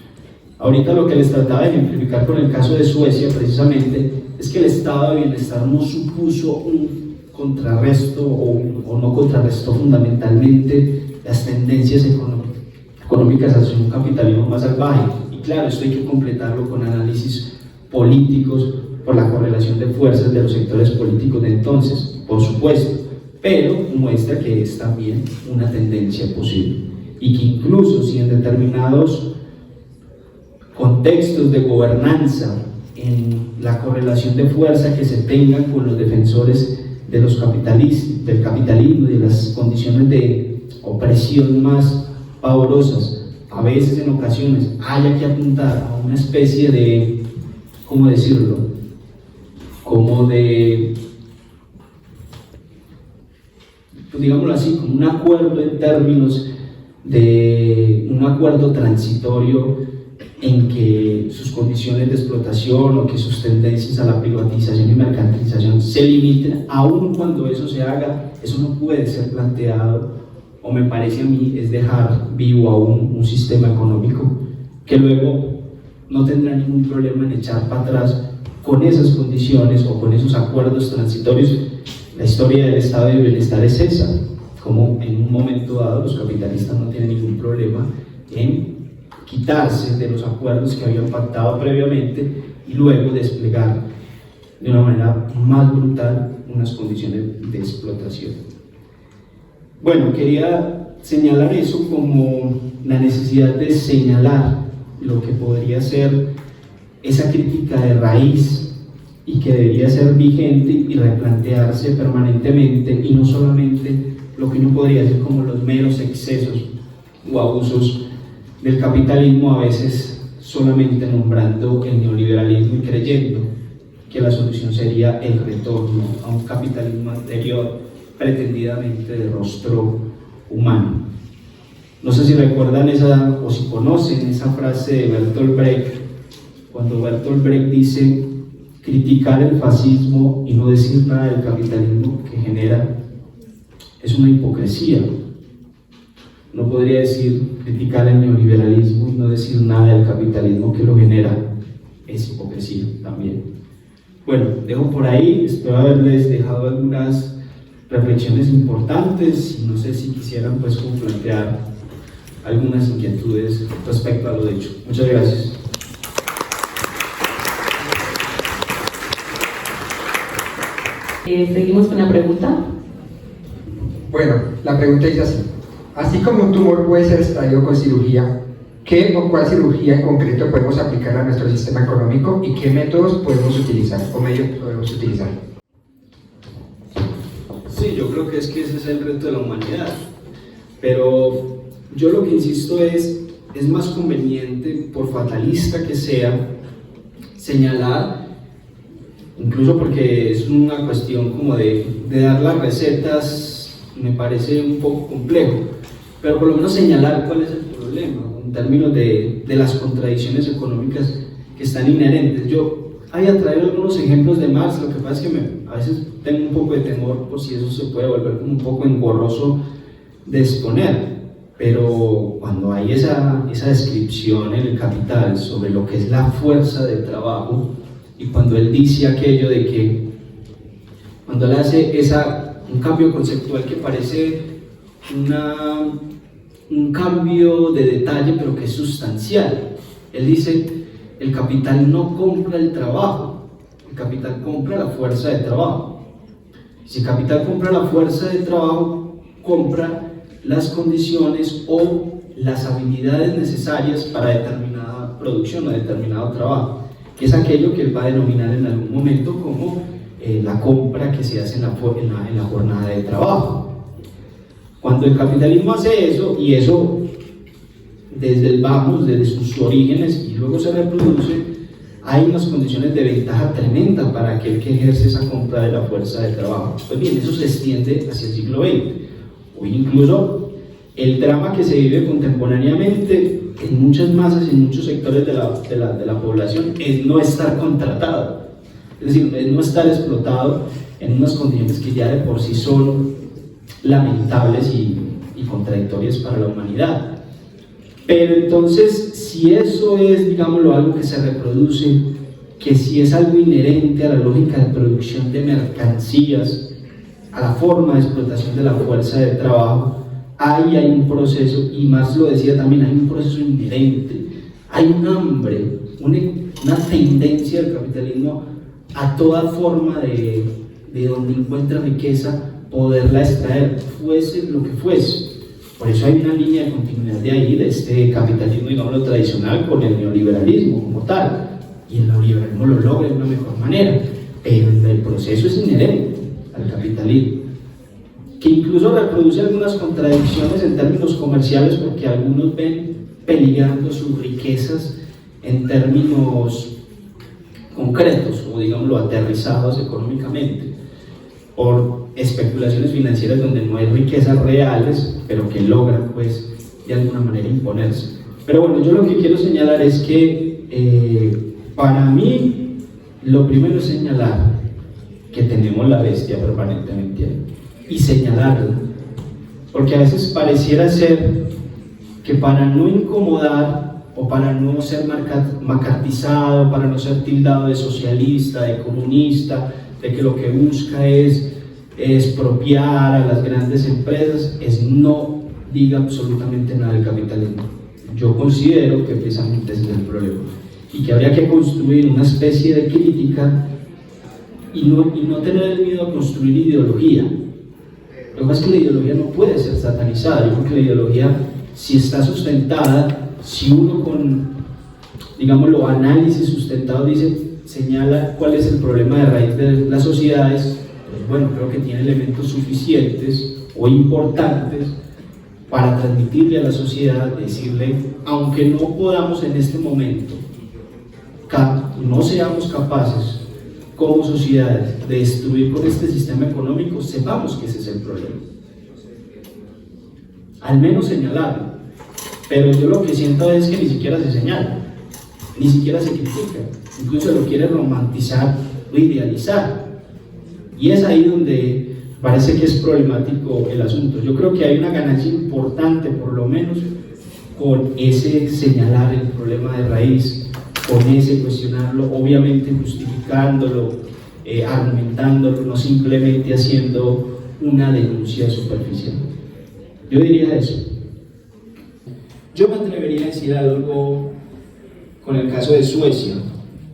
Ahorita lo que les trataba de ejemplificar con el caso de Suecia precisamente es que el estado de bienestar no supuso un contrarresto o no contrarrestó fundamentalmente las tendencias económicas hacia un capitalismo más salvaje. Y claro, esto hay que completarlo con análisis políticos por la correlación de fuerzas de los sectores políticos de entonces, por supuesto, pero muestra que es también una tendencia posible y que incluso si en determinados contextos de gobernanza, en la correlación de fuerza que se tenga con los defensores de del capitalismo y de las condiciones de opresión más pavorosas, a veces en ocasiones haya que apuntar a una especie de, ¿cómo decirlo?, como de, digámoslo así, como un acuerdo en términos de un acuerdo transitorio en que sus condiciones de explotación o que sus tendencias a la privatización y mercantilización se limiten, aun cuando eso se haga. Eso no puede ser planteado, o me parece a mí, es dejar vivo aún un sistema económico que luego no tendrá ningún problema en echar para atrás con esas condiciones o con esos acuerdos transitorios. La historia del estado de bienestar es esa, como en un momento dado los capitalistas no tienen ningún problema en quitarse de los acuerdos que habían pactado previamente y luego desplegar de una manera más brutal unas condiciones de explotación. Bueno, quería señalar eso como la necesidad de señalar lo que podría ser esa crítica de raíz y que debería ser vigente y replantearse permanentemente, y no solamente lo que uno podría decir como los meros excesos o abusos del capitalismo, a veces solamente nombrando el neoliberalismo y creyendo que la solución sería el retorno a un capitalismo anterior, pretendidamente de rostro humano. No sé si recuerdan o si conocen esa frase de Bertolt Brecht, cuando Bertolt Brecht dice: criticar el fascismo y no decir nada del capitalismo que genera es una hipocresía. No podría decir criticar el neoliberalismo y no decir nada del capitalismo que lo genera, es hipocresía también. Bueno, dejo por ahí, espero haberles dejado algunas reflexiones importantes y no sé si quisieran pues como plantear algunas inquietudes respecto a lo dicho. Muchas gracias. Seguimos con la pregunta. Bueno, la pregunta dice así: así como un tumor puede ser extraído con cirugía, ¿qué o cuál cirugía en concreto podemos aplicar a nuestro sistema económico y qué métodos podemos utilizar o medios podemos utilizar? Sí, yo creo que ese es el reto de la humanidad, pero yo lo que insisto es más conveniente, por fatalista que sea, señalar, incluso porque es una cuestión como de dar las recetas, me parece un poco complejo, pero por lo menos señalar cuál es el problema en términos de las contradicciones económicas que están inherentes. Yo voy a traer algunos ejemplos de Marx, lo que pasa es que a veces tengo un poco de temor por si eso se puede volver como un poco engorroso de exponer, pero cuando hay esa descripción en el Capital sobre lo que es la fuerza de trabajo, y cuando él dice aquello de que, cuando él hace un cambio conceptual que parece un cambio de detalle, pero que es sustancial. Él dice: el capital no compra el trabajo, el capital compra la fuerza de trabajo. Si el capital compra la fuerza de trabajo, compra las condiciones o las habilidades necesarias para determinada producción o determinado trabajo, que es aquello que él va a denominar en algún momento como la compra que se hace en la jornada de trabajo. Cuando el capitalismo hace eso, y eso desde sus orígenes y luego se reproduce, hay unas condiciones de ventaja tremenda para aquel que ejerce esa compra de la fuerza de trabajo. Pues bien, eso se extiende hacia el siglo XX. Hoy incluso el drama que se vive contemporáneamente en muchas masas y en muchos sectores de la población es no estar contratado, es decir, es no estar explotado en unas condiciones que ya de por sí son lamentables y contradictorias para la humanidad. Pero entonces, si eso es, digámoslo, algo que se reproduce, que si es algo inherente a la lógica de producción de mercancías, a la forma de explotación de la fuerza de trabajo, ahí hay un proceso, y Marx lo decía también, hay un proceso inherente, hay un hambre, una tendencia del capitalismo a toda forma de donde encuentra riqueza, poderla extraer, fuese lo que fuese. Por eso hay una línea de continuidad de ahí, de este capitalismo, digámoslo, tradicional, con el neoliberalismo como tal, y el neoliberalismo lo logra de una mejor manera, pero el proceso es inherente al capitalismo, que incluso reproduce algunas contradicciones en términos comerciales, porque algunos ven peligrando sus riquezas en términos concretos, o digámoslo, aterrizados económicamente, por especulaciones financieras donde no hay riquezas reales, pero que logran pues de alguna manera imponerse. Pero bueno, yo lo que quiero señalar es que para mí lo primero es señalar que tenemos la bestia permanentemente ahí, y señalarla, porque a veces pareciera ser que para no incomodar o para no ser macartizado, para no ser tildado de socialista, de comunista, de que lo que busca es expropiar a las grandes empresas, es no diga absolutamente nada del capitalismo. Yo considero que precisamente ese es el problema, y que habría que construir una especie de crítica y no tener el miedo a construir ideología. Lo que pasa es que la ideología no puede ser satanizada. Yo creo que la ideología, si está sustentada, si uno con, digámoslo, análisis sustentado señala cuál es el problema de raíz de las sociedades, pues bueno, creo que tiene elementos suficientes o importantes para transmitirle a la sociedad, decirle, aunque no podamos en este momento, no seamos capaces como sociedades de destruir con este sistema económico, sepamos que ese es el problema. Al menos señalarlo, pero yo lo que siento es que ni siquiera se señala, ni siquiera se critica, incluso lo quiere romantizar o idealizar, y es ahí donde parece que es problemático el asunto. Yo creo que hay una ganancia importante, por lo menos, con ese señalar el problema de raíz, con ese cuestionarlo, obviamente justificándolo, argumentándolo, no simplemente haciendo una denuncia superficial. Yo diría eso. Yo me atrevería a decir algo con el caso de Suecia,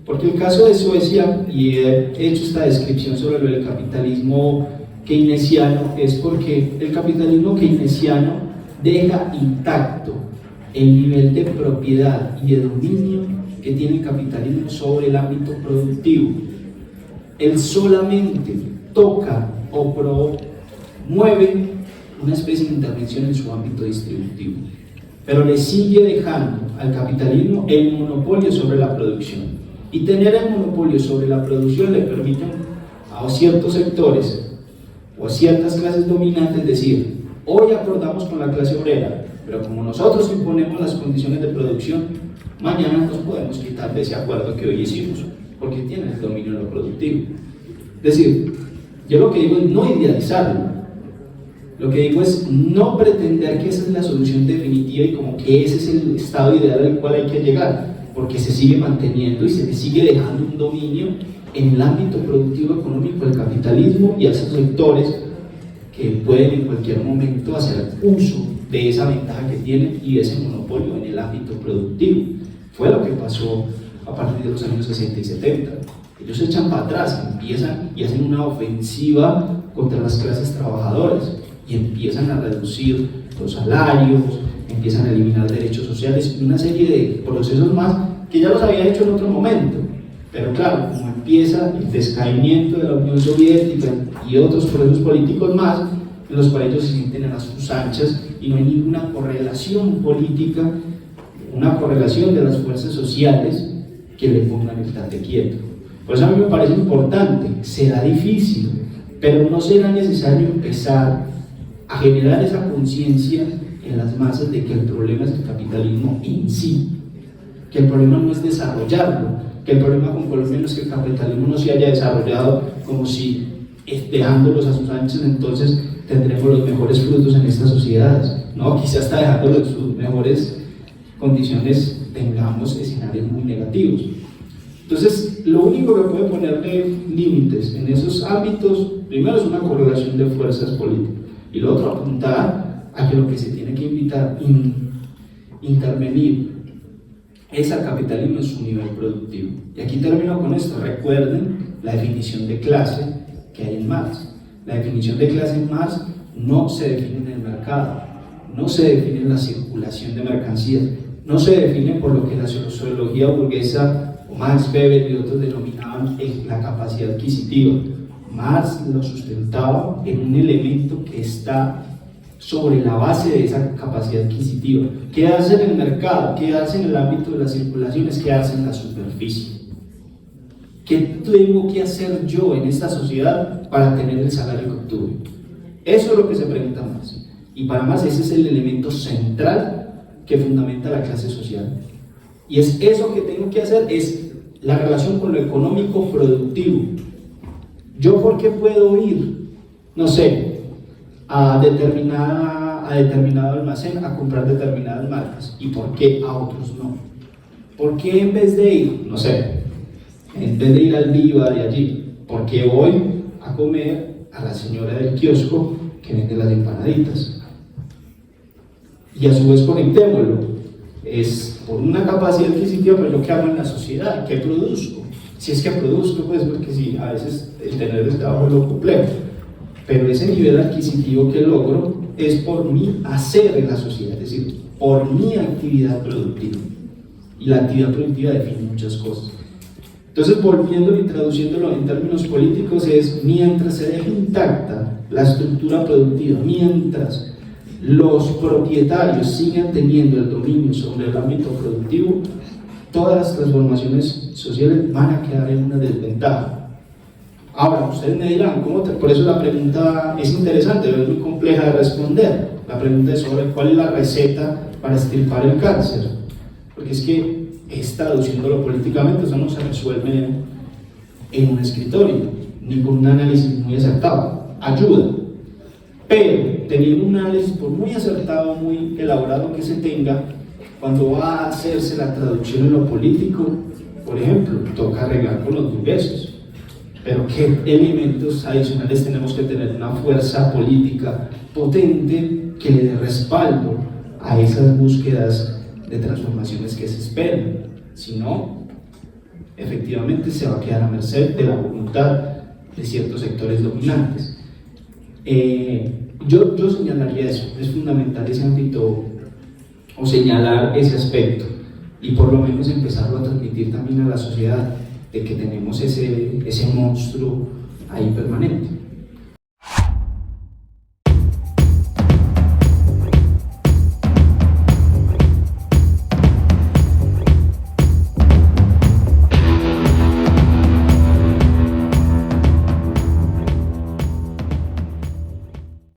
porque el caso de Suecia, y he hecho esta descripción sobre lo del capitalismo keynesiano, es porque el capitalismo keynesiano deja intacto el nivel de propiedad y de dominio que tiene el capitalismo sobre el ámbito productivo. Él solamente toca o promueve una especie de intervención en su ámbito distributivo, pero le sigue dejando al capitalismo el monopolio sobre la producción, y tener el monopolio sobre la producción le permite a ciertos sectores o a ciertas clases dominantes decir: hoy acordamos con la clase obrera, pero como nosotros imponemos las condiciones de producción, mañana nos podemos quitar de ese acuerdo que hoy hicimos, porque tienen el dominio de lo productivo. Es decir, yo lo que digo es no idealizarlo, lo que digo es no pretender que esa es la solución definitiva y como que ese es el estado ideal al cual hay que llegar, porque se sigue manteniendo y se le sigue dejando un dominio en el ámbito productivo económico del capitalismo y a esos sectores que pueden en cualquier momento hacer uso de esa ventaja que tienen y de ese monopolio en el ámbito productivo. Fue lo que pasó a partir de los años 60 y 70. Ellos se echan para atrás, empiezan y hacen una ofensiva contra las clases trabajadoras y empiezan a reducir los salarios, empiezan a eliminar derechos sociales y una serie de procesos más que ya los habían hecho en otro momento. Pero claro, como empieza el descaimiento de la Unión Soviética y otros procesos políticos más, en los cuales ellos se sienten a sus anchas y no hay ninguna correlación política, una correlación de las fuerzas sociales que le pongan el tate quieto. Por eso a mí me parece importante, será difícil, pero no será necesario empezar a generar esa conciencia en las masas de que el problema es el capitalismo en sí, que el problema no es desarrollarlo, que el problema con Colombia no es que el capitalismo no se haya desarrollado como si dejándolos a sus anchas entonces tendremos los mejores frutos en estas sociedades. No, quizás hasta dejándolos sus mejores condiciones tengamos escenarios muy negativos. Entonces, lo único que puede ponerle límites en esos ámbitos, primero es una correlación de fuerzas políticas, y lo otro, apuntar a que lo que se tiene que intervenir es al capitalismo en su nivel productivo. Y aquí termino con esto. Recuerden la definición de clase que hay en Marx. La definición de clase en Marx no se define en el mercado, no se define en la circulación de mercancías, no se define por lo que la sociología burguesa, Max Weber y otros denominaban la capacidad adquisitiva. Marx lo sustentaba en un elemento que está sobre la base de esa capacidad adquisitiva. Quedarse en el mercado, quedarse en el ámbito de las circulaciones, quedarse en la superficie. ¿Qué tengo que hacer yo en esta sociedad para tener el salario que obtuve? Eso es lo que se pregunta Marx. Y para Marx ese es el elemento central que fundamenta la clase social. Y es eso que tengo que hacer, es la relación con lo económico productivo. ¿Yo por qué puedo ir, no sé, a determinado almacén a comprar determinadas marcas? ¿Y por qué a otros no? ¿Por qué en vez de ir, no sé, en vez de ir al Viva de allí, por qué voy a comer a la señora del kiosco que vende las empanaditas? Y a su vez conectémoslo. Es por una capacidad adquisitiva, pero yo qué hago en la sociedad, ¿qué produzco? Si es que produzco, pues porque sí, a veces el tener el trabajo es lo complejo, pero ese nivel adquisitivo que logro es por mi hacer en la sociedad, es decir, por mi actividad productiva. Y la actividad productiva define muchas cosas. Entonces, volviéndolo y traduciéndolo en términos políticos, es mientras se deje intacta la estructura productiva, mientras los propietarios sigan teniendo el dominio sobre el ámbito productivo, todas las transformaciones sociales van a quedar en una desventaja. Ahora, ustedes me dirán, por eso la pregunta es interesante, pero es muy compleja de responder. La pregunta es sobre cuál es la receta para extirpar el cáncer, porque es que traduciéndolo políticamente, eso no se resuelve en un escritorio, ni con un análisis muy acertado, ayuda, pero teniendo un análisis por muy acertado, muy elaborado que se tenga, cuando va a hacerse la traducción en lo político, por ejemplo, toca arreglar con los burgueses. Pero ¿qué elementos adicionales tenemos que tener? Una fuerza política potente que le dé respaldo a esas búsquedas de transformaciones que se esperan. Si no, efectivamente se va a quedar a merced de la voluntad de ciertos sectores dominantes. Yo señalaría eso, es fundamental ese ámbito, o señalar ese aspecto, y por lo menos empezarlo a transmitir también a la sociedad, de que tenemos ese monstruo ahí permanente.